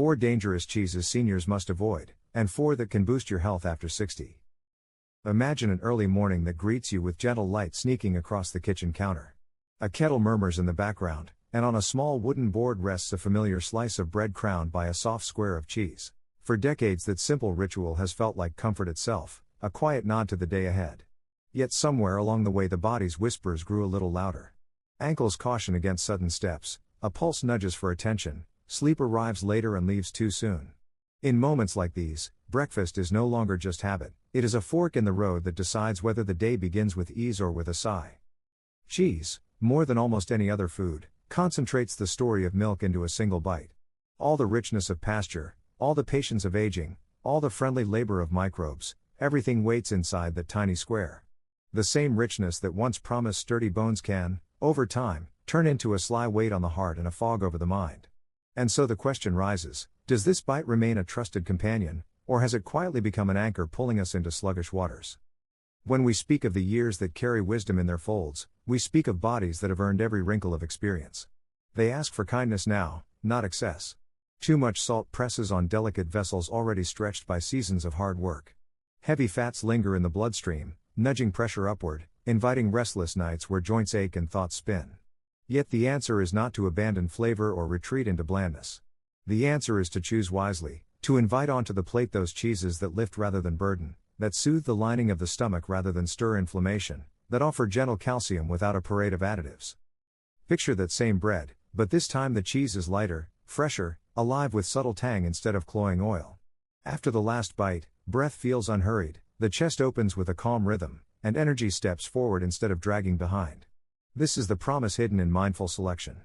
4 dangerous cheeses seniors must avoid, and 4 that can boost your health after 60. Imagine an early morning that greets you with gentle light sneaking across the kitchen counter. A kettle murmurs in the background, and on a small wooden board rests a familiar slice of bread crowned by a soft square of cheese. For decades that simple ritual has felt like comfort itself, a quiet nod to the day ahead. Yet somewhere along the way the body's whispers grew a little louder. Ankles caution against sudden steps, a pulse nudges for attention, sleep arrives later and leaves too soon. In moments like these, breakfast is no longer just habit, it is a fork in the road that decides whether the day begins with ease or with a sigh. Cheese, more than almost any other food, concentrates the story of milk into a single bite. All the richness of pasture, all the patience of aging, all the friendly labor of microbes, everything waits inside that tiny square. The same richness that once promised sturdy bones can, over time, turn into a sly weight on the heart and a fog over the mind. And so the question rises, does this bite remain a trusted companion, or has it quietly become an anchor pulling us into sluggish waters? When we speak of the years that carry wisdom in their folds, we speak of bodies that have earned every wrinkle of experience. They ask for kindness now, not excess. Too much salt presses on delicate vessels already stretched by seasons of hard work. Heavy fats linger in the bloodstream, nudging pressure upward, inviting restless nights where joints ache and thoughts spin. Yet the answer is not to abandon flavor or retreat into blandness. The answer is to choose wisely, to invite onto the plate those cheeses that lift rather than burden, that soothe the lining of the stomach rather than stir inflammation, that offer gentle calcium without a parade of additives. Picture that same bread, but this time the cheese is lighter, fresher, alive with subtle tang instead of cloying oil. After the last bite, breath feels unhurried, the chest opens with a calm rhythm, and energy steps forward instead of dragging behind. This is the promise hidden in mindful selection.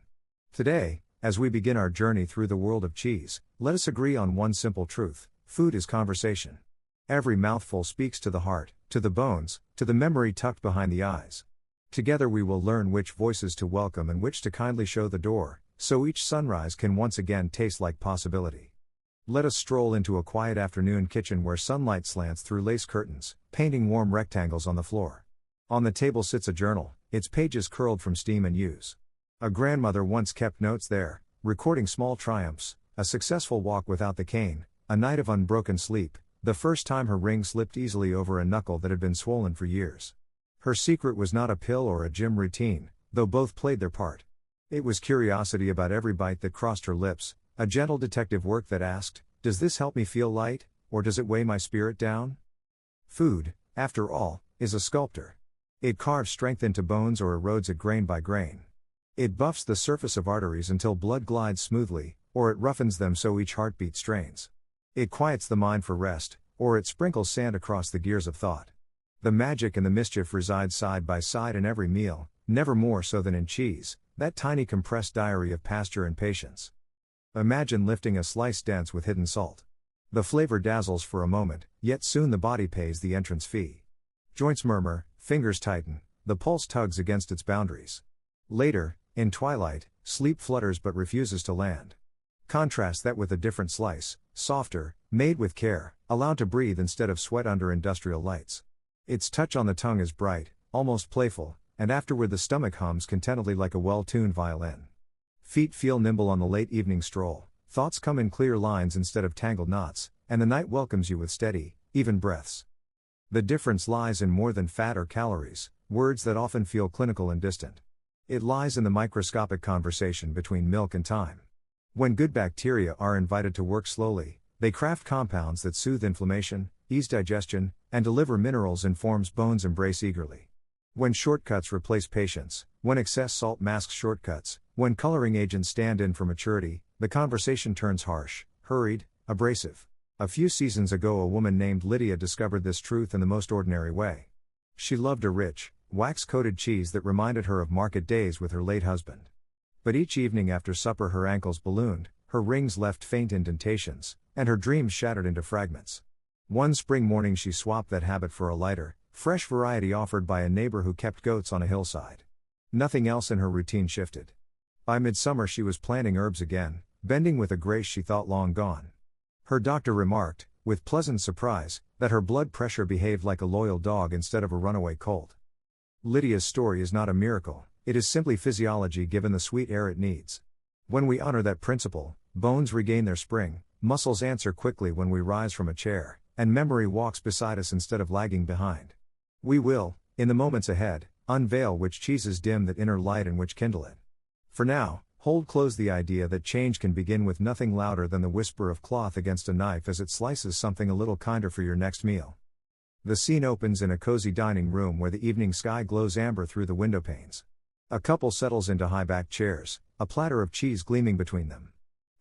Today, as we begin our journey through the world of cheese, let us agree on one simple truth: food is conversation. Every mouthful speaks to the heart, to the bones, to the memory tucked behind the eyes. Together we will learn which voices to welcome and which to kindly show the door, so each sunrise can once again taste like possibility. Let us stroll into a quiet afternoon kitchen where sunlight slants through lace curtains, painting warm rectangles on the floor. On the table sits a journal, its pages curled from steam and use. A grandmother once kept notes there, recording small triumphs, a successful walk without the cane, a night of unbroken sleep, the first time her ring slipped easily over a knuckle that had been swollen for years. Her secret was not a pill or a gym routine, though both played their part. It was curiosity about every bite that crossed her lips, a gentle detective work that asked, does this help me feel light, or does it weigh my spirit down? Food, after all, is a sculptor. It carves strength into bones or erodes it grain by grain. It buffs the surface of arteries until blood glides smoothly, or it roughens them so each heartbeat strains. It quiets the mind for rest, or it sprinkles sand across the gears of thought. The magic and the mischief reside side by side in every meal, never more so than in cheese, that tiny compressed diary of pasture and patience. Imagine lifting a slice dense with hidden salt. The flavor dazzles for a moment, yet soon the body pays the entrance fee. Joints murmur, fingers tighten, the pulse tugs against its boundaries. Later, in twilight, sleep flutters but refuses to land. Contrast that with a different slice, softer, made with care, allowed to breathe instead of sweat under industrial lights. Its touch on the tongue is bright, almost playful, and afterward the stomach hums contentedly like a well-tuned violin. Feet feel nimble on the late evening stroll, thoughts come in clear lines instead of tangled knots, and the night welcomes you with steady, even breaths. The difference lies in more than fat or calories, words that often feel clinical and distant. It lies in the microscopic conversation between milk and time. When good bacteria are invited to work slowly, they craft compounds that soothe inflammation, ease digestion, and deliver minerals in forms bones embrace eagerly. When shortcuts replace patience, when excess salt masks shortcuts, when coloring agents stand in for maturity, the conversation turns harsh, hurried, abrasive. A few seasons ago a woman named Lydia discovered this truth in the most ordinary way. She loved a rich, wax-coated cheese that reminded her of market days with her late husband. But each evening after supper her ankles ballooned, her rings left faint indentations, and her dreams shattered into fragments. One spring morning she swapped that habit for a lighter, fresh variety offered by a neighbor who kept goats on a hillside. Nothing else in her routine shifted. By midsummer she was planting herbs again, bending with a grace she thought long gone. Her doctor remarked, with pleasant surprise, that her blood pressure behaved like a loyal dog instead of a runaway colt. Lydia's story is not a miracle, it is simply physiology given the sweet air it needs. When we honor that principle, bones regain their spring, muscles answer quickly when we rise from a chair, and memory walks beside us instead of lagging behind. We will, in the moments ahead, unveil which cheeses dim that inner light and which kindle it. For now, hold close the idea that change can begin with nothing louder than the whisper of cloth against a knife as it slices something a little kinder for your next meal. The scene opens in a cozy dining room where the evening sky glows amber through the window panes. A couple settles into high-backed chairs, a platter of cheese gleaming between them.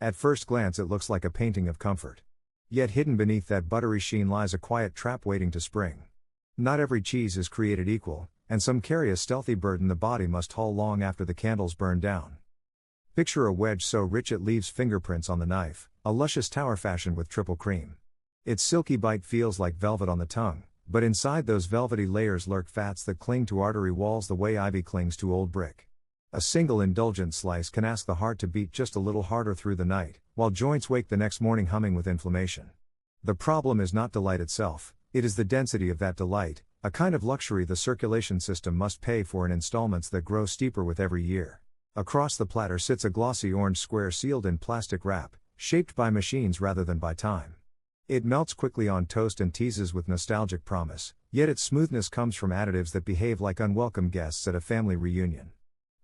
At first glance it looks like a painting of comfort. Yet hidden beneath that buttery sheen lies a quiet trap waiting to spring. Not every cheese is created equal, and some carry a stealthy burden the body must haul long after the candles burn down. Picture a wedge so rich it leaves fingerprints on the knife, a luscious tower fashioned with triple cream. Its silky bite feels like velvet on the tongue, but inside those velvety layers lurk fats that cling to artery walls the way ivy clings to old brick. A single indulgent slice can ask the heart to beat just a little harder through the night, while joints wake the next morning humming with inflammation. The problem is not delight itself, it is the density of that delight, a kind of luxury the circulation system must pay for in installments that grow steeper with every year. Across the platter sits a glossy orange square sealed in plastic wrap, shaped by machines rather than by time. It melts quickly on toast and teases with nostalgic promise, yet its smoothness comes from additives that behave like unwelcome guests at a family reunion.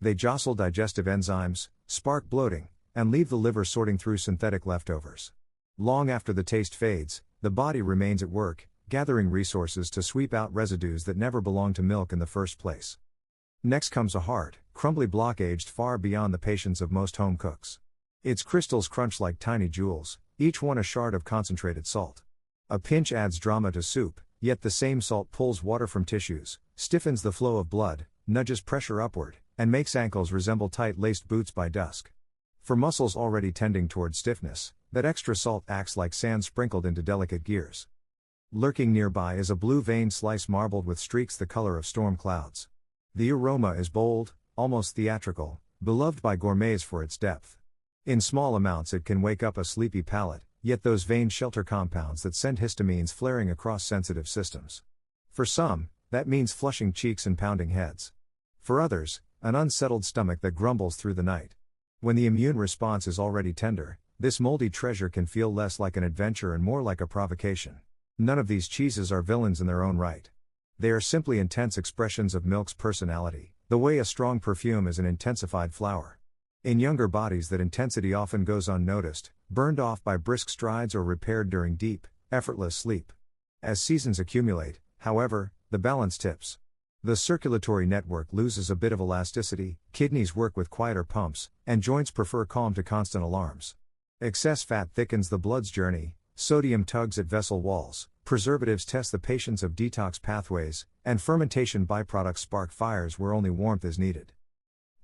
They jostle digestive enzymes, spark bloating, and leave the liver sorting through synthetic leftovers. Long after the taste fades, the body remains at work, gathering resources to sweep out residues that never belonged to milk in the first place. Next comes a hard, crumbly block aged far beyond the patience of most home cooks. Its crystals crunch like tiny jewels, each one a shard of concentrated salt. A pinch adds drama to soup, yet the same salt pulls water from tissues, stiffens the flow of blood, nudges pressure upward, and makes ankles resemble tight-laced boots by dusk. For muscles already tending toward stiffness, that extra salt acts like sand sprinkled into delicate gears. Lurking nearby is a blue-veined slice marbled with streaks the color of storm clouds. The aroma is bold, almost theatrical, beloved by gourmets for its depth. In small amounts it can wake up a sleepy palate, yet those veins shelter compounds that send histamines flaring across sensitive systems. For some, that means flushing cheeks and pounding heads. For others, an unsettled stomach that grumbles through the night. When the immune response is already tender, this moldy treasure can feel less like an adventure and more like a provocation. None of these cheeses are villains in their own right. They are simply intense expressions of milk's personality, the way a strong perfume is an intensified flower. In younger bodies that intensity often goes unnoticed, burned off by brisk strides or repaired during deep, effortless sleep. As seasons accumulate, however, the balance tips. The circulatory network loses a bit of elasticity, kidneys work with quieter pumps, and joints prefer calm to constant alarms. Excess fat thickens the blood's journey, sodium tugs at vessel walls, preservatives test the patience of detox pathways, and fermentation byproducts spark fires where only warmth is needed.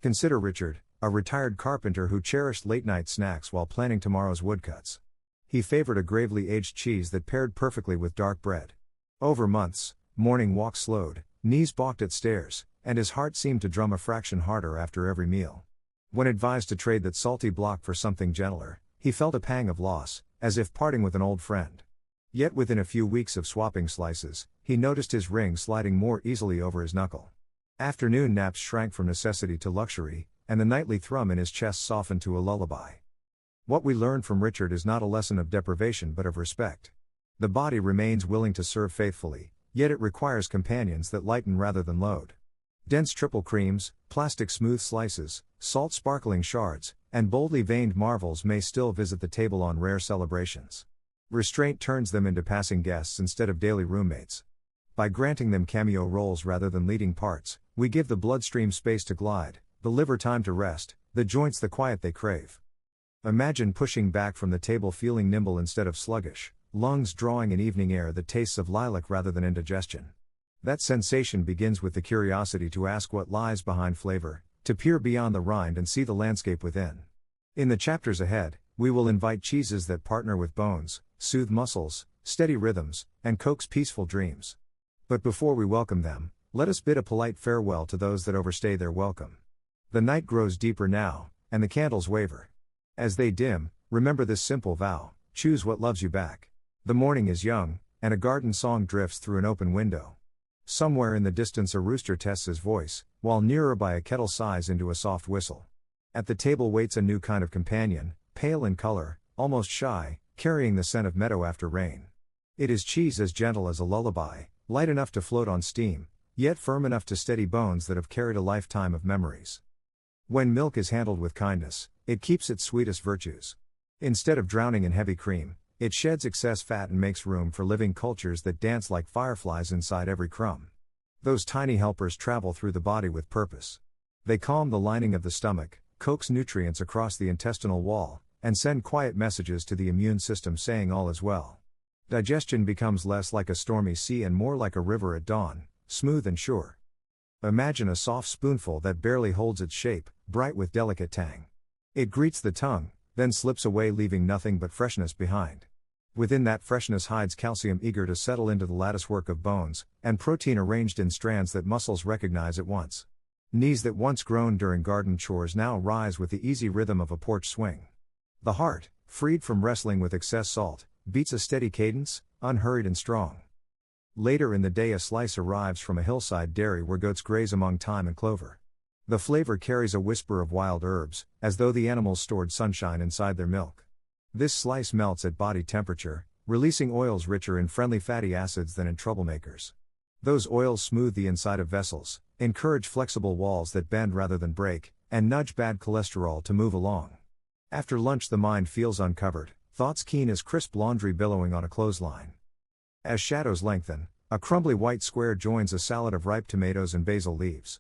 Consider Richard, a retired carpenter who cherished late-night snacks while planning tomorrow's woodcuts. He favored a gravely aged cheese that paired perfectly with dark bread. Over months, morning walks slowed, knees balked at stairs, and his heart seemed to drum a fraction harder after every meal. When advised to trade that salty block for something gentler, he felt a pang of loss, as if parting with an old friend. Yet within a few weeks of swapping slices, he noticed his ring sliding more easily over his knuckle. Afternoon naps shrank from necessity to luxury, and the nightly thrum in his chest softened to a lullaby. What we learned from Richard is not a lesson of deprivation but of respect. The body remains willing to serve faithfully, yet it requires companions that lighten rather than load. Dense triple creams, plastic smooth slices, salt sparkling shards, and boldly veined marvels may still visit the table on rare celebrations. Restraint turns them into passing guests instead of daily roommates. By granting them cameo roles rather than leading parts, we give the bloodstream space to glide, the liver time to rest, the joints the quiet they crave. Imagine pushing back from the table feeling nimble instead of sluggish, lungs drawing in evening air that tastes of lilac rather than indigestion. That sensation begins with the curiosity to ask what lies behind flavor, to peer beyond the rind and see the landscape within. In the chapters ahead, we will invite cheeses that partner with bones, soothe muscles, steady rhythms, and coax peaceful dreams. But before we welcome them, let us bid a polite farewell to those that overstay their welcome. The night grows deeper now, and the candles waver. As they dim, remember this simple vow: choose what loves you back. The morning is young, and a garden song drifts through an open window. Somewhere in the distance a rooster tests his voice, while nearer by a kettle sighs into a soft whistle. At the table waits a new kind of companion, pale in color, almost shy, carrying the scent of meadow after rain. It is cheese as gentle as a lullaby, light enough to float on steam, yet firm enough to steady bones that have carried a lifetime of memories. When milk is handled with kindness, it keeps its sweetest virtues. Instead of drowning in heavy cream, it sheds excess fat and makes room for living cultures that dance like fireflies inside every crumb. Those tiny helpers travel through the body with purpose. They calm the lining of the stomach, coax nutrients across the intestinal wall, and send quiet messages to the immune system saying all is well. Digestion becomes less like a stormy sea and more like a river at dawn, smooth and sure. Imagine a soft spoonful that barely holds its shape, bright with delicate tang. It greets the tongue, then slips away leaving nothing but freshness behind. Within that freshness hides calcium eager to settle into the latticework of bones, and protein arranged in strands that muscles recognize at once. Knees that once groaned during garden chores now rise with the easy rhythm of a porch swing. The heart, freed from wrestling with excess salt, beats a steady cadence, unhurried and strong. Later in the day a slice arrives from a hillside dairy where goats graze among thyme and clover. The flavor carries a whisper of wild herbs, as though the animals stored sunshine inside their milk. This slice melts at body temperature, releasing oils richer in friendly fatty acids than in troublemakers. Those oils smooth the inside of vessels, encourage flexible walls that bend rather than break, and nudge bad cholesterol to move along. After lunch the mind feels uncovered, thoughts keen as crisp laundry billowing on a clothesline. As shadows lengthen, a crumbly white square joins a salad of ripe tomatoes and basil leaves.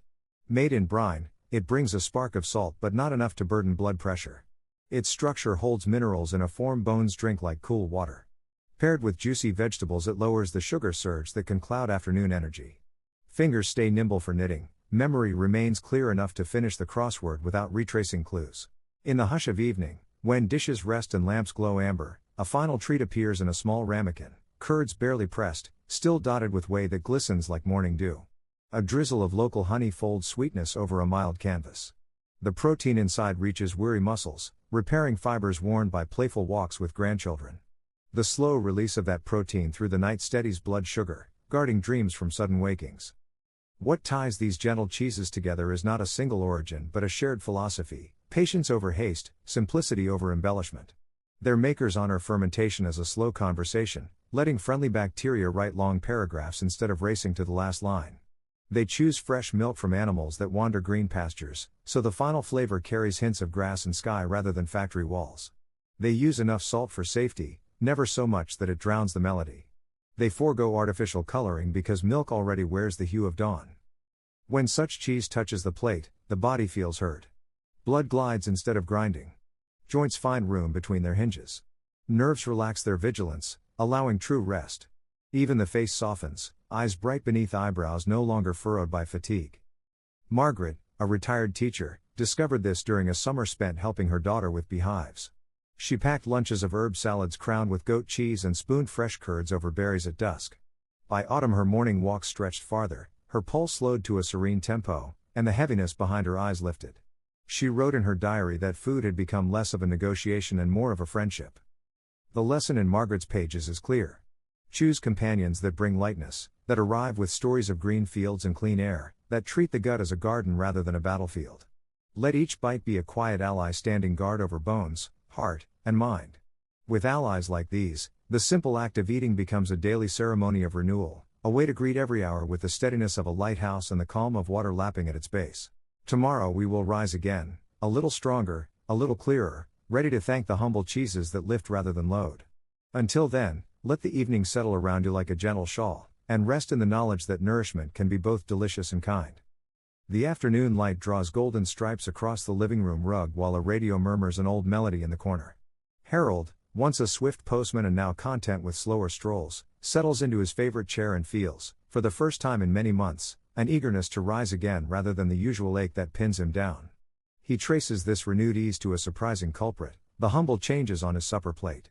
Made in brine, it brings a spark of salt but not enough to burden blood pressure. Its structure holds minerals in a form bones drink like cool water. Paired with juicy vegetables it lowers the sugar surge that can cloud afternoon energy. Fingers stay nimble for knitting, memory remains clear enough to finish the crossword without retracing clues. In the hush of evening, when dishes rest and lamps glow amber, a final treat appears in a small ramekin, curds barely pressed, still dotted with whey that glistens like morning dew. A drizzle of local honey folds sweetness over a mild canvas. The protein inside reaches weary muscles, repairing fibers worn by playful walks with grandchildren. The slow release of that protein through the night steadies blood sugar, guarding dreams from sudden wakings. What ties these gentle cheeses together is not a single origin but a shared philosophy: patience over haste, simplicity over embellishment. Their makers honor fermentation as a slow conversation, letting friendly bacteria write long paragraphs instead of racing to the last line. They choose fresh milk from animals that wander green pastures, so the final flavor carries hints of grass and sky rather than factory walls. They use enough salt for safety, never so much that it drowns the melody. They forego artificial coloring because milk already wears the hue of dawn. When such cheese touches the plate, the body feels heard. Blood glides instead of grinding. Joints find room between their hinges. Nerves relax their vigilance, allowing true rest. Even the face softens, eyes bright beneath eyebrows no longer furrowed by fatigue. Margaret, a retired teacher, discovered this during a summer spent helping her daughter with beehives. She packed lunches of herb salads crowned with goat cheese and spooned fresh curds over berries at dusk. By autumn her morning walks stretched farther, her pulse slowed to a serene tempo, and the heaviness behind her eyes lifted. She wrote in her diary that food had become less of a negotiation and more of a friendship. The lesson in Margaret's pages is clear. Choose companions that bring lightness, that arrive with stories of green fields and clean air, that treat the gut as a garden rather than a battlefield. Let each bite be a quiet ally standing guard over bones, heart, and mind. With allies like these, the simple act of eating becomes a daily ceremony of renewal, a way to greet every hour with the steadiness of a lighthouse and the calm of water lapping at its base. Tomorrow we will rise again, a little stronger, a little clearer, ready to thank the humble cheeses that lift rather than load. Until then, let the evening settle around you like a gentle shawl, and rest in the knowledge that nourishment can be both delicious and kind. The afternoon light draws golden stripes across the living room rug while a radio murmurs an old melody in the corner. Harold, once a swift postman and now content with slower strolls, settles into his favorite chair and feels, for the first time in many months, an eagerness to rise again rather than the usual ache that pins him down. He traces this renewed ease to a surprising culprit: the humble changes on his supper plate.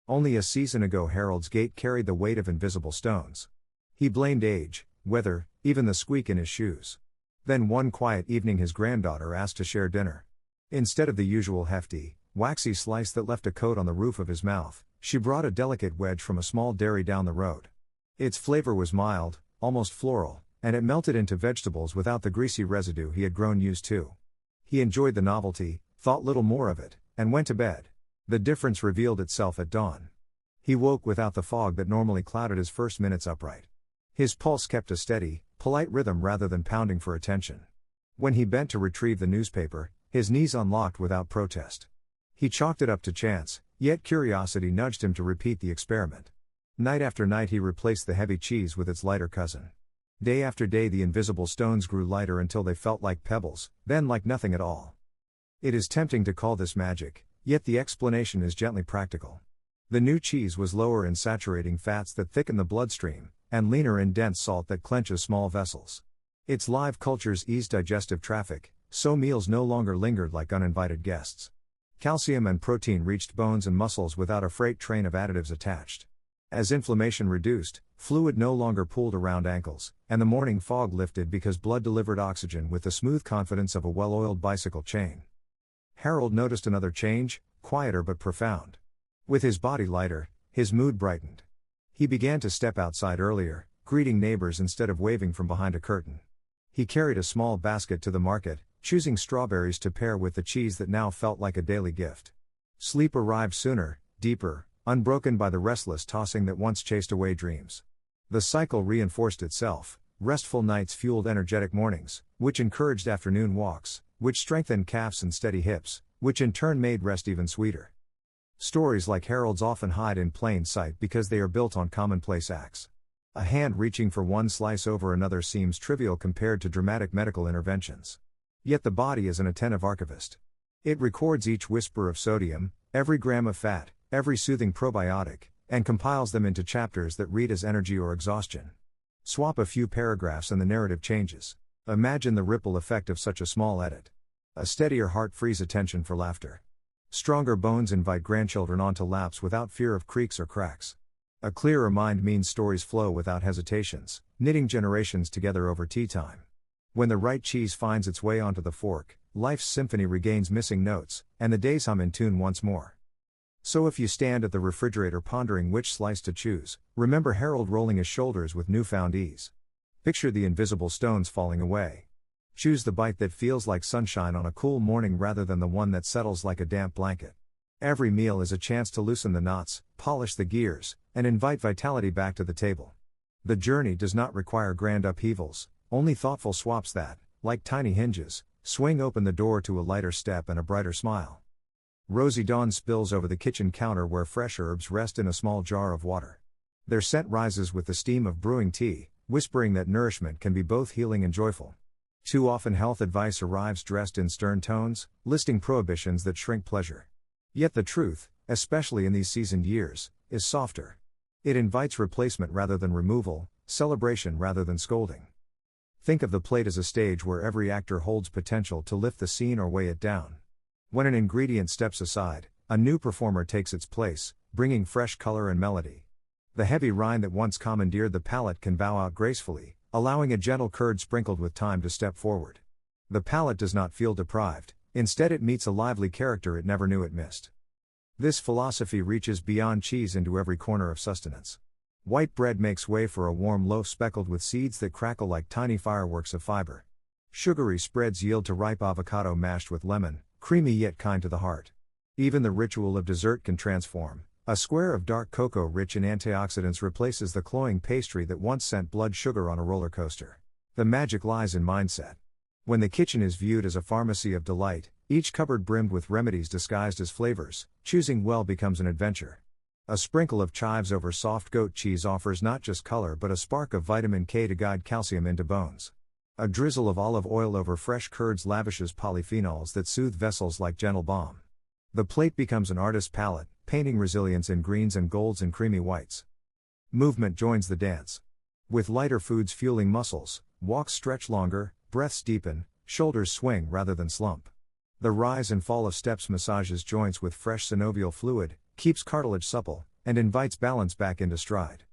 Only a season ago Harold's gait carried the weight of invisible stones. He blamed age, weather, even the squeak in his shoes. Then one quiet evening his granddaughter asked to share dinner. Instead of the usual hefty, waxy slice that left a coat on the roof of his mouth, she brought a delicate wedge from a small dairy down the road. Its flavor was mild, almost floral, and it melted into vegetables without the greasy residue he had grown used to. He enjoyed the novelty, thought little more of it, and went to bed. The difference revealed itself at dawn. He woke without the fog that normally clouded his first minutes upright. His pulse kept a steady, polite rhythm rather than pounding for attention. When he bent to retrieve the newspaper, his knees unlocked without protest. He chalked it up to chance, yet curiosity nudged him to repeat the experiment. Night after night he replaced the heavy cheese with its lighter cousin. Day after day the invisible stones grew lighter until they felt like pebbles, then like nothing at all. It is tempting to call this magic, yet the explanation is gently practical. The new cheese was lower in saturating fats that thicken the bloodstream, and leaner in dense salt that clenches small vessels. Its live cultures eased digestive traffic, so meals no longer lingered like uninvited guests. Calcium and protein reached bones and muscles without a freight train of additives attached. As inflammation reduced, fluid no longer pooled around ankles, and the morning fog lifted because blood delivered oxygen with the smooth confidence of a well-oiled bicycle chain. Harold noticed another change, quieter but profound. With his body lighter, his mood brightened. He began to step outside earlier, greeting neighbors instead of waving from behind a curtain. He carried a small basket to the market, choosing strawberries to pair with the cheese that now felt like a daily gift. Sleep arrived sooner, deeper, unbroken by the restless tossing that once chased away dreams. The cycle reinforced itself. Restful nights fueled energetic mornings, which encouraged afternoon walks, which strengthened calves and steady hips, which in turn made rest even sweeter. Stories like Harold's often hide in plain sight because they are built on commonplace acts. A hand reaching for one slice over another seems trivial compared to dramatic medical interventions. Yet the body is an attentive archivist. It records each whisper of sodium, every gram of fat, every soothing probiotic, and compiles them into chapters that read as energy or exhaustion. Swap a few paragraphs and the narrative changes. Imagine the ripple effect of such a small edit. A steadier heart frees attention for laughter. Stronger bones invite grandchildren onto laps without fear of creaks or cracks. A clearer mind means stories flow without hesitations, knitting generations together over tea time. When the right cheese finds its way onto the fork, life's symphony regains missing notes, and the days hum in tune once more. So if you stand at the refrigerator pondering which slice to choose, remember Harold rolling his shoulders with newfound ease. Picture the invisible stones falling away. Choose the bite that feels like sunshine on a cool morning rather than the one that settles like a damp blanket. Every meal is a chance to loosen the knots, polish the gears, and invite vitality back to the table. The journey does not require grand upheavals, only thoughtful swaps that, like tiny hinges, swing open the door to a lighter step and a brighter smile. Rosy dawn spills over the kitchen counter where fresh herbs rest in a small jar of water. Their scent rises with the steam of brewing tea, whispering that nourishment can be both healing and joyful. Too often health advice arrives dressed in stern tones, listing prohibitions that shrink pleasure. Yet the truth, especially in these seasoned years, is softer. It invites replacement rather than removal, celebration rather than scolding. Think of the plate as a stage where every actor holds potential to lift the scene or weigh it down. When an ingredient steps aside, a new performer takes its place, bringing fresh color and melody. The heavy rind that once commandeered the palate can bow out gracefully, allowing a gentle curd sprinkled with thyme to step forward. The palate does not feel deprived, instead it meets a lively character it never knew it missed. This philosophy reaches beyond cheese into every corner of sustenance. White bread makes way for a warm loaf speckled with seeds that crackle like tiny fireworks of fiber. Sugary spreads yield to ripe avocado mashed with lemon, creamy yet kind to the heart. Even the ritual of dessert can transform. A square of dark cocoa rich in antioxidants replaces the cloying pastry that once sent blood sugar on a roller coaster. The magic lies in mindset. When the kitchen is viewed as a pharmacy of delight, each cupboard brimmed with remedies disguised as flavors, choosing well becomes an adventure. A sprinkle of chives over soft goat cheese offers not just color but a spark of vitamin K to guide calcium into bones. A drizzle of olive oil over fresh curds lavishes polyphenols that soothe vessels like gentle balm. The plate becomes an artist's palette, painting resilience in greens and golds and creamy whites. Movement joins the dance. With lighter foods fueling muscles, walks stretch longer, breaths deepen, shoulders swing rather than slump. The rise and fall of steps massages joints with fresh synovial fluid, keeps cartilage supple, and invites balance back into stride.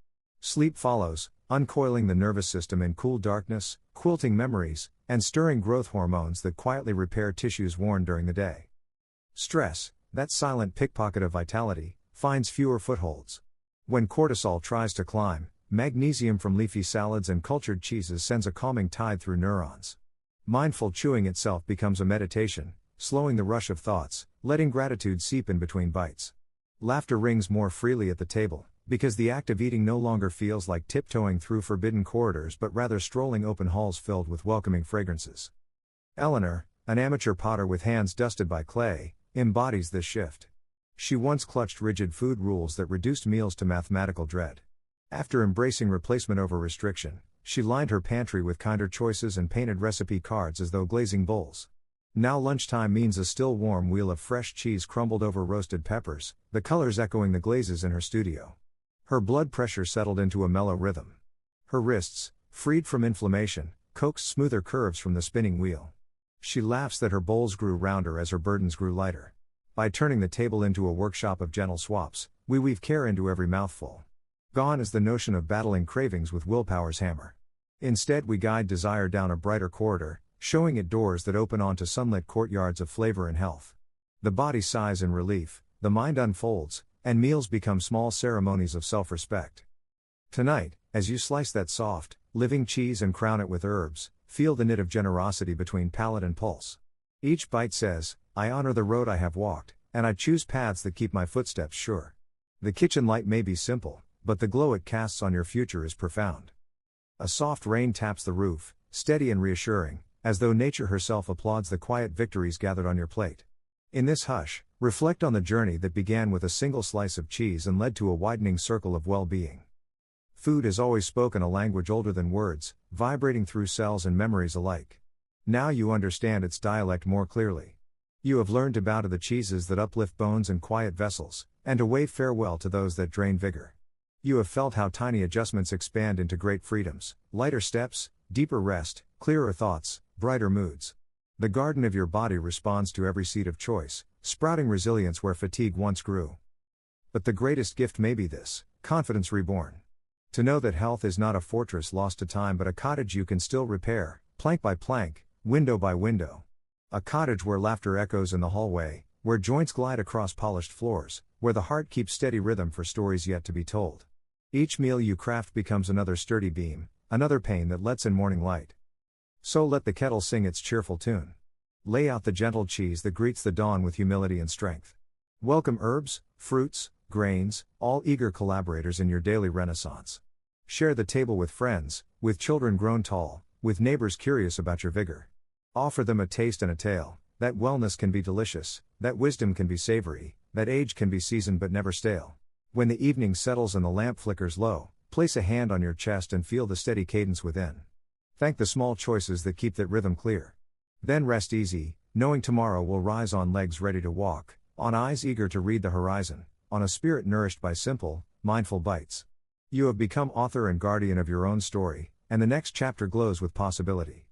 Sleep follows, uncoiling the nervous system in cool darkness, quilting memories, and stirring growth hormones that quietly repair tissues worn during the day. Stress, that silent pickpocket of vitality, finds fewer footholds. When cortisol tries to climb, magnesium from leafy salads and cultured cheeses sends a calming tide through neurons. Mindful chewing itself becomes a meditation, slowing the rush of thoughts, letting gratitude seep in between bites. Laughter rings more freely at the table, because the act of eating no longer feels like tiptoeing through forbidden corridors but rather strolling open halls filled with welcoming fragrances. Eleanor, an amateur potter with hands dusted by clay, embodies this shift. She once clutched rigid food rules that reduced meals to mathematical dread. After embracing replacement over restriction, she lined her pantry with kinder choices and painted recipe cards as though glazing bowls. Now lunchtime means a still warm wheel of fresh cheese crumbled over roasted peppers, the colors echoing the glazes in her studio. Her blood pressure settled into a mellow rhythm. Her wrists, freed from inflammation, coaxed smoother curves from the spinning wheel. She laughs that her bowls grew rounder as her burdens grew lighter. By turning the table into a workshop of gentle swaps, we weave care into every mouthful. Gone is the notion of battling cravings with willpower's hammer. Instead, we guide desire down a brighter corridor, showing it doors that open onto sunlit courtyards of flavor and health. The body sighs in relief, the mind unfolds, and meals become small ceremonies of self-respect. Tonight, as you slice that soft, living cheese and crown it with herbs, feel the knit of generosity between palate and pulse. Each bite says, I honor the road I have walked, and I choose paths that keep my footsteps sure. The kitchen light may be simple, but the glow it casts on your future is profound. A soft rain taps the roof, steady and reassuring, as though nature herself applauds the quiet victories gathered on your plate. In this hush, reflect on the journey that began with a single slice of cheese and led to a widening circle of well-being. Food has always spoken a language older than words, vibrating through cells and memories alike. Now you understand its dialect more clearly. You have learned to bow to the cheeses that uplift bones and quiet vessels, and to wave farewell to those that drain vigor. You have felt how tiny adjustments expand into great freedoms, lighter steps, deeper rest, clearer thoughts, brighter moods. The garden of your body responds to every seed of choice, sprouting resilience where fatigue once grew. But the greatest gift may be this: confidence reborn. To know that health is not a fortress lost to time but a cottage you can still repair, plank by plank, window by window. A cottage where laughter echoes in the hallway, where joints glide across polished floors, where the heart keeps steady rhythm for stories yet to be told. Each meal you craft becomes another sturdy beam, another pane that lets in morning light. So let the kettle sing its cheerful tune. Lay out the gentle cheese that greets the dawn with humility and strength. Welcome herbs, fruits, grains, all eager collaborators in your daily renaissance. Share the table with friends, with children grown tall, with neighbors curious about your vigor. Offer them a taste and a tale, that wellness can be delicious, that wisdom can be savory, that age can be seasoned but never stale. When the evening settles and the lamp flickers low, place a hand on your chest and feel the steady cadence within. Thank the small choices that keep that rhythm clear. Then rest easy, knowing tomorrow will rise on legs ready to walk, on eyes eager to read the horizon, on a spirit nourished by simple, mindful bites. You have become author and guardian of your own story, and the next chapter glows with possibility.